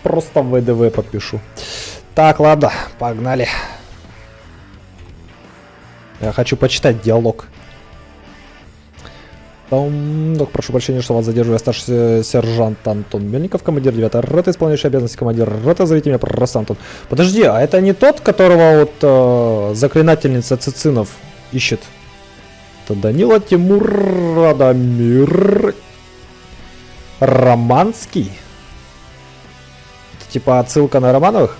Просто ВДВ подпишу. Так, ладно, погнали. Я хочу почитать диалог. Так, прошу прощения, что вас задерживаю. Я старший сержант Антон Мельников, командир 9-й роты, исполняющий обязанности командира роты. Зовите меня просто Антон. Подожди, а это не тот, которого вот заклинательница Цицинов ищет? Это Данила Тимур Радомир Романский? Это типа отсылка на Романовых?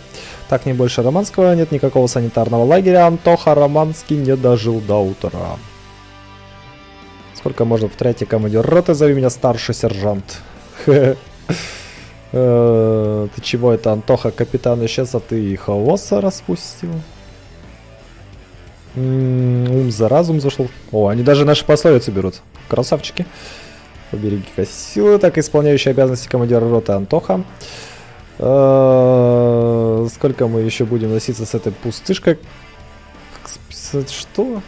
Так, не больше Романского, нет никакого санитарного лагеря. Антоха Романский не дожил до утра. Сколько можно повторять, я командир роты, зови меня старший сержант. Ты чего это, Антоха, капитан исчез, а ты хаоса распустил? Ум за разум зашел. О, они даже наши пословицы берут. Красавчики. Побереги-ка силы, так исполняющий обязанности командира роты Антоха. Сколько мы еще будем носиться с этой пустышкой? Что?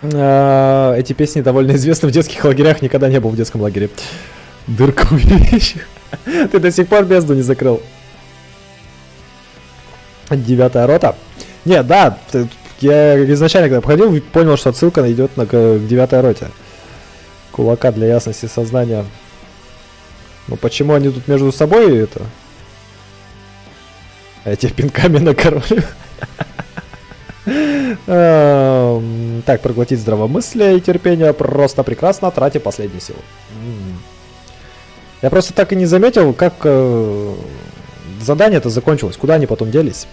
Эти песни довольно известны в детских лагерях, никогда не был в детском лагере. Дырка увеличил. Ты до сих пор бездну не закрыл. 9-я рота. Не, да, я изначально когда походил, понял, что отсылка идет к 9-й роте. Кулака для ясности сознания. Ну почему они тут между собой это? Эти пинками накормлю. Так, проглотить здравомыслие и терпение просто прекрасно, тратя последние силы. Я просто так и не заметил, как задание-то закончилось. Куда они потом делись?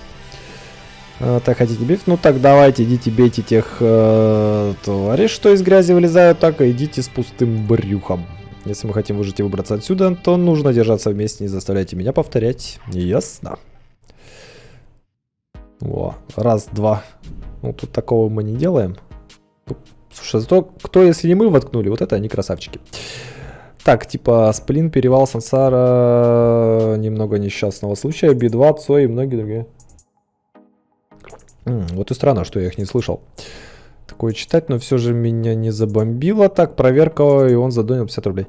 Так, хотите бить? Ну так давайте, идите бейте тех тварей, что из грязи вылезают, так и идите с пустым брюхом. Если мы хотим выжить и выбраться отсюда, то нужно держаться вместе, не заставляйте меня повторять. Ясно. Во, раз, два. Ну тут такого мы не делаем. Слушай, зато кто, если не мы воткнули, вот это они красавчики. Так, типа сплин, перевал, сансара, немного несчастного случая, Би-2, Цой и многие другие. Вот и странно, что я их не слышал. Такое читать, но все же меня не забомбило. Так, проверка, и он задонил 50 рублей.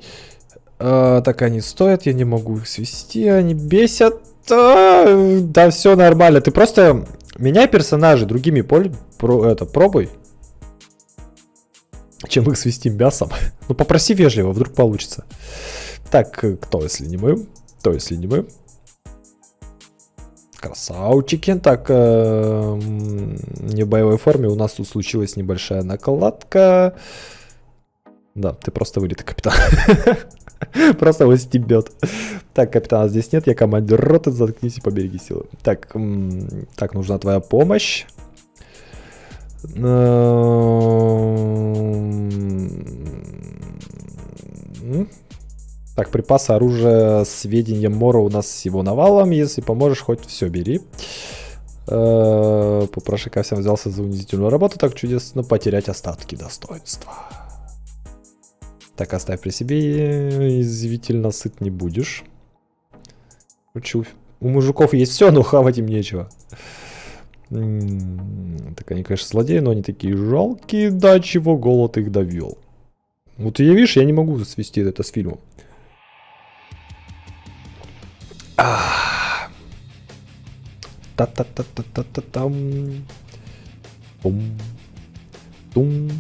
Так, они стоят, я не могу их свести, они бесят. Да, все нормально. Ты просто меняй персонажей другими пробуй. Чем их свести мясом. Ну, попроси вежливо, вдруг получится. Так, кто, если не мы? Кто, если не мы? Красавчики. Так, не в боевой форме. У нас тут случилась небольшая накладка. Да, ты просто вылитый капитан. Просто его стебет. Так, капитана здесь нет, я командир роты, заткнись и побереги силы. Так, так, нужна твоя помощь. Так, припасы, оружие, сведения Мора у нас всего навалом. Если поможешь, хоть все бери. Попроши ко всем взялся за унизительную работу. Так чудесно потерять остатки достоинства. Так, оставь при себе, извительно сыт не будешь. Учу. У мужиков есть все, но хавать им нечего. Так они, конечно, злодеи, но они такие жалкие, да, чего голод их довел. Вот я, видишь, я не могу свести это с фильмом. Та-та-та-та-та-та-там. Тум-тум.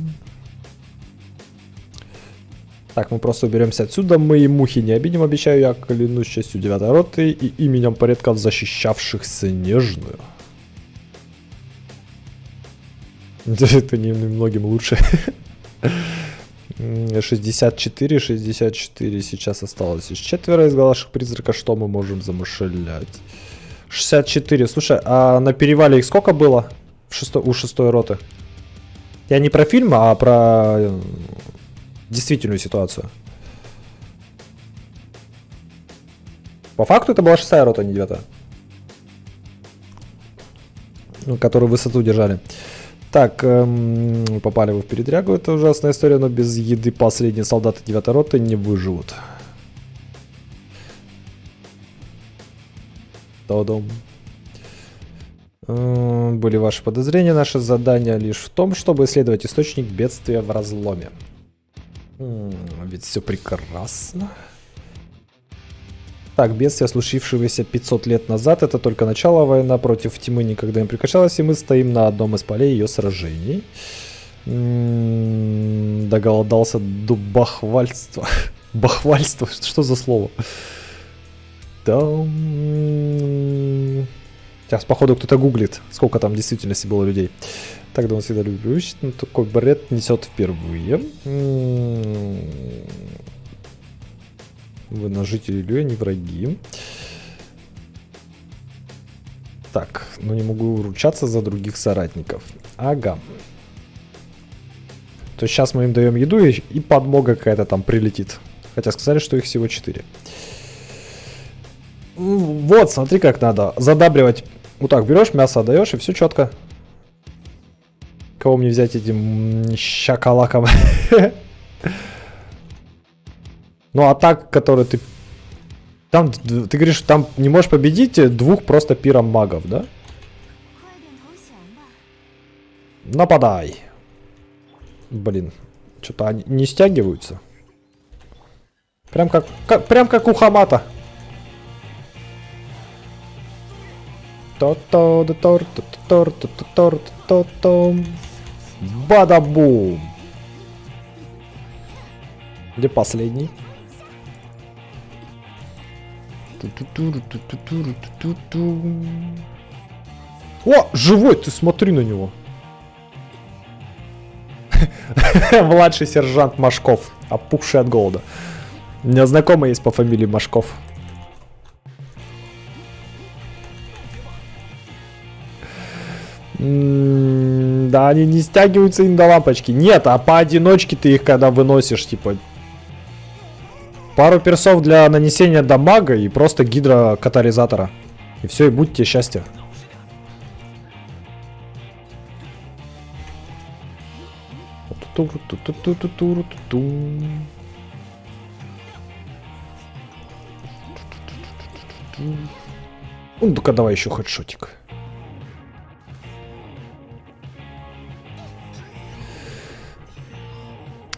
Так, мы просто уберемся отсюда, мы и мухи не обидим, обещаю, я клянусь частью 9-й роты и именем порядков защищавших Снежную. Это немногим лучше. 64 сейчас осталось из четверо из галашек призрака, что мы можем замышлять? 64, слушай, а на перевале их сколько было у 6-й роты? Я не про фильм, а про действительную ситуацию. По факту это была 6-я рота, а не 9-я. Ну, которую высоту держали. Так, попали вы в передрягу, это ужасная история, но без еды последние солдаты 9-й роты не выживут. Та-дам. Были ваши подозрения, наше задание лишь в том, чтобы исследовать источник бедствия в разломе. Ведь все прекрасно. Так, бедствие, случившееся 500 лет назад, это только начало. Война против тьмы никогда не прекращалась, и мы стоим на одном из полей ее сражений. Доголодался до бахвальства. Бахвальство, что за слово? Там... Сейчас, походу, кто-то гуглит, сколько там в действительности было людей. Так, да, он всегда любит. Ну, такой бред несет впервые. Вы жители Люя, не враги. Так, но не могу ручаться за других соратников. Ага. То есть сейчас мы им даем еду, и подмога какая-то там прилетит. Хотя сказали, что их всего 4. Вот, смотри, как надо задабривать. Вот так, берешь мясо, отдаешь, и все четко. Кого мне взять этим щакалаком? Ну, а так, который ты... Там, ты говоришь, там не можешь победить двух просто пиром магов, да? Нападай. Блин, что-то они не стягиваются. Прям как у Хамата. Бадабум. Где последний? О, живой, ты смотри на него. Младший сержант Машков, опухший от голода. У меня знакомый есть по фамилии Машков. Да, они не стягиваются им до лампочки. Нет, а поодиночке ты их когда выносишь, типа... Пару персов для нанесения дамага и просто гидрокатализатора. И все, и будь тебе счастье. Ну, только давай еще хедшотик.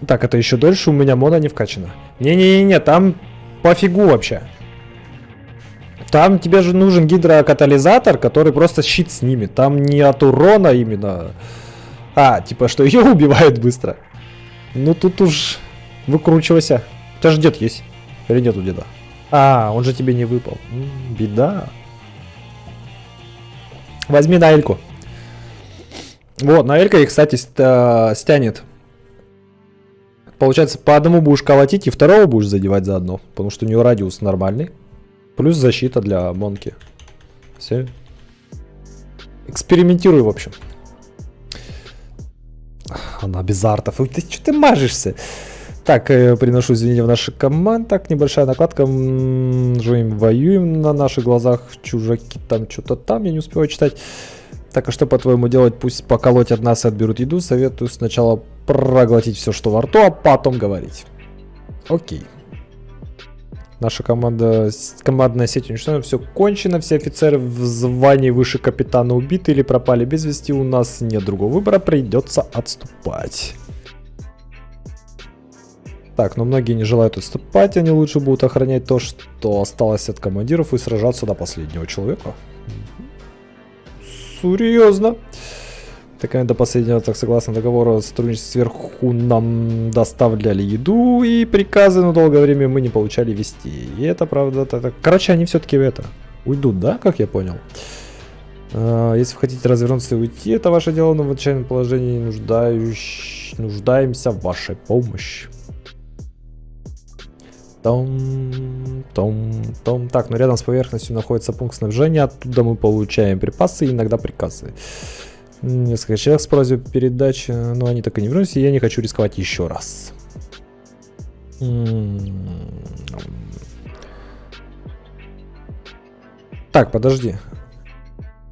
Так, это еще дольше у меня мода не вкачана. Не-не-не, там пофигу вообще. Там тебе же нужен гидрокатализатор, который просто щит снимет. Там не от урона именно. А, типа, что ее убивают быстро. Ну тут уж выкручивайся. У тебя же дед есть. Или нет у деда? А, он же тебе не выпал. Беда. Возьми Наэльку. Вот, Наэлька их, кстати, стянет. Получается, по одному будешь колотить и второго будешь задевать заодно. Потому что у нее радиус нормальный. Плюс защита для Монки. Все. Экспериментируй, в общем. Она без артов. Ой, ты что ты мажешься? Так, приношу извинения в наши команды. Так, небольшая накладка. Живем, воюем на наших глазах. Чужаки там, что-то там. Я не успеваю читать. Так, а что, по-твоему, делать? Пусть поколотят нас и отберут еду. Советую сначала проглотить все, что во рту, а потом говорить. Окей. Наша командная сеть уничтожена. Все кончено. Все офицеры в звании выше капитана убиты или пропали без вести. У нас нет другого выбора. Придется отступать. Так, но многие не желают отступать. Они лучше будут охранять то, что осталось от командиров, и сражаться до последнего человека. Серьезно. Так, до последнего, так согласно договору о сотрудничестве сверху, нам доставляли еду и приказы, но долгое время мы не получали вести. И это правда. Короче, они все-таки уйдут, да, как я понял? Если вы хотите развернуться и уйти, это ваше дело, но в отчаянном положении нуждаемся в вашей помощи. Так, но рядом с поверхностью находится пункт снабжения, оттуда мы получаем припасы и иногда приказы. Несколько человек с просьбой передачи, но они так и не вернулись, и я не хочу рисковать еще раз. Так, подожди.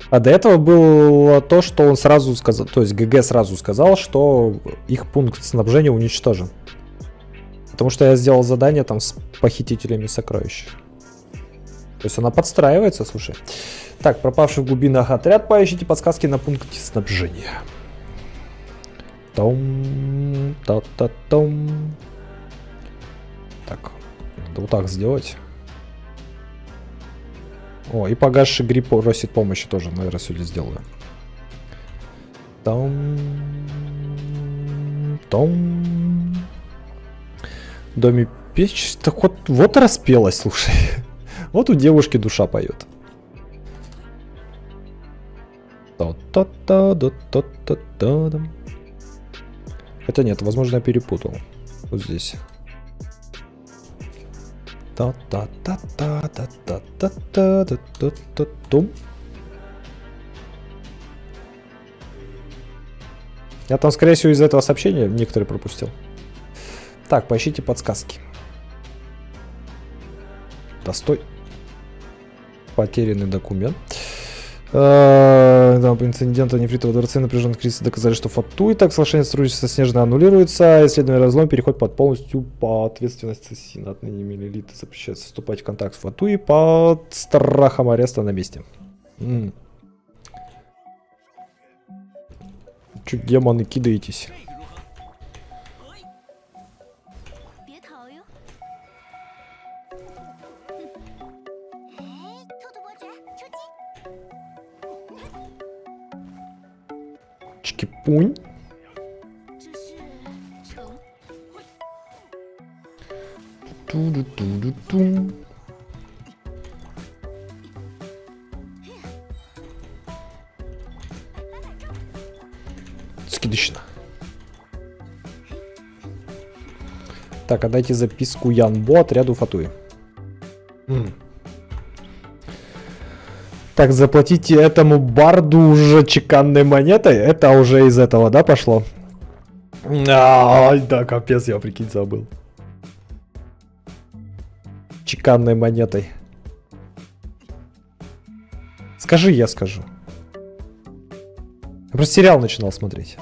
А до этого было то, что он сразу сказал, то есть ГГ сразу сказал, что их пункт снабжения уничтожен. Потому что я сделал задание там с похитителями сокровищ. То есть она подстраивается, слушай. Так, пропавший в глубинах отряд, поищите подсказки на пункте снабжения. Том, та-та-том. Надо вот так сделать. О, и погасший гриб просит помощи тоже, наверное, сегодня сделаю. Том. Доме печь. Так вот распелась, слушай. Вот у девушки душа поет. Это нет, возможно, я перепутал. Вот здесь. Я там, скорее всего, из-за этого сообщения некоторые пропустил. Так, поищите подсказки. Да стой. Потерянный документ. По инциденту нефритового дворца напряженный кризис доказали, что Фатуи, так соглашение сотрудничества Снежно аннулируется, исследование разлом переходит под полностью по ответственности СИН. Отныне Милилиты запрещается вступать в контакт с Фатуи под страхом ареста на месте. Чё, демоны, кидаетесь? Чики-пунь. Ту-ду-ду-ду-ду. Скидочно. Так, а дайте записку Янбо отряду Фатуи. Так, заплатите этому барду уже чеканной монетой. Это уже из этого, да, пошло? Ай, да, капец, я, прикинь, забыл. Чеканной монетой. Скажи, я скажу. Я просто сериал начинал смотреть.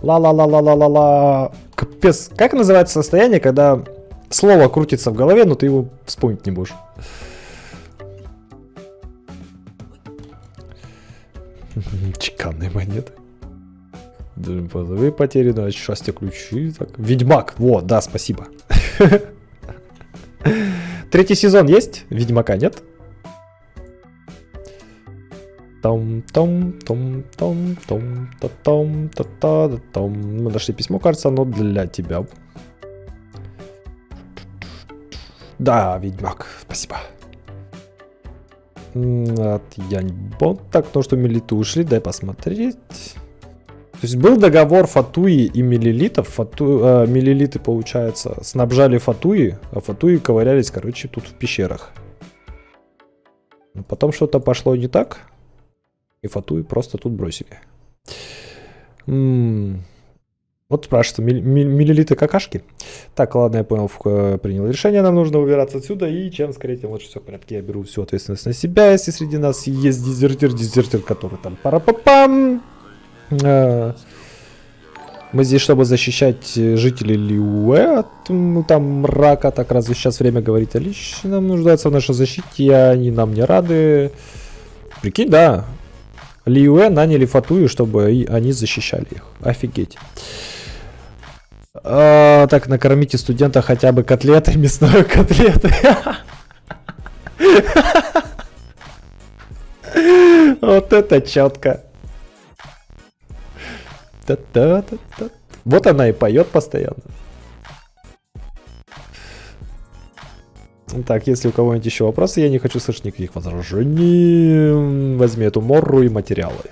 Ла-ла-ла-ла-ла-ла-ла. Капец, как называется состояние, когда слово крутится в голове, но ты его вспомнить не будешь? Чеканные монеты. Вы потеряны, счастье ключи. Так. Ведьмак. Вот, да, спасибо. Третий сезон есть? Ведьмака нет? Мы нашли письмо, кажется, оно для тебя. Да, Ведьмак, спасибо. От Яньбо. Так, ну что, Милилиты ушли, дай посмотреть. То есть был договор Фатуи и Милилитов. Милилиты, получается, снабжали Фатуи, а Фатуи ковырялись, короче, тут в пещерах. Но потом что-то пошло не так, и Фатуи просто тут бросили. Вот спрашивается, Милилиты какашки? Так, ладно, я понял, принял решение, нам нужно убираться отсюда, и чем скорее, тем лучше, все в порядке. Я беру всю ответственность на себя, если среди нас есть дезертир, который там парапапам. Мы здесь, чтобы защищать жителей Лиуэ от там мрака, так разве сейчас время говорить о личном нуждается в нашей защите, и они нам не рады. Прикинь, да. Лиуэ наняли Фатуи, чтобы они защищали их. Офигеть. Так, накормите студента хотя бы котлетой, мясной котлеты. Вот это четко. Вот она и поет постоянно. Так, если у кого-нибудь еще вопросы, я не хочу слышать никаких возражений. Возьми эту морру и материалы.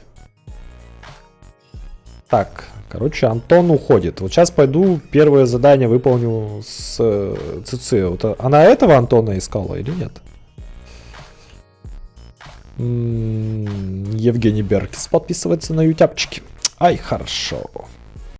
Так, короче, Антон уходит. Вот сейчас пойду первое задание выполню с ЦЦ. Вот она этого Антона искала или нет? Евгений Беркис подписывается на ютябчики. Ай, хорошо.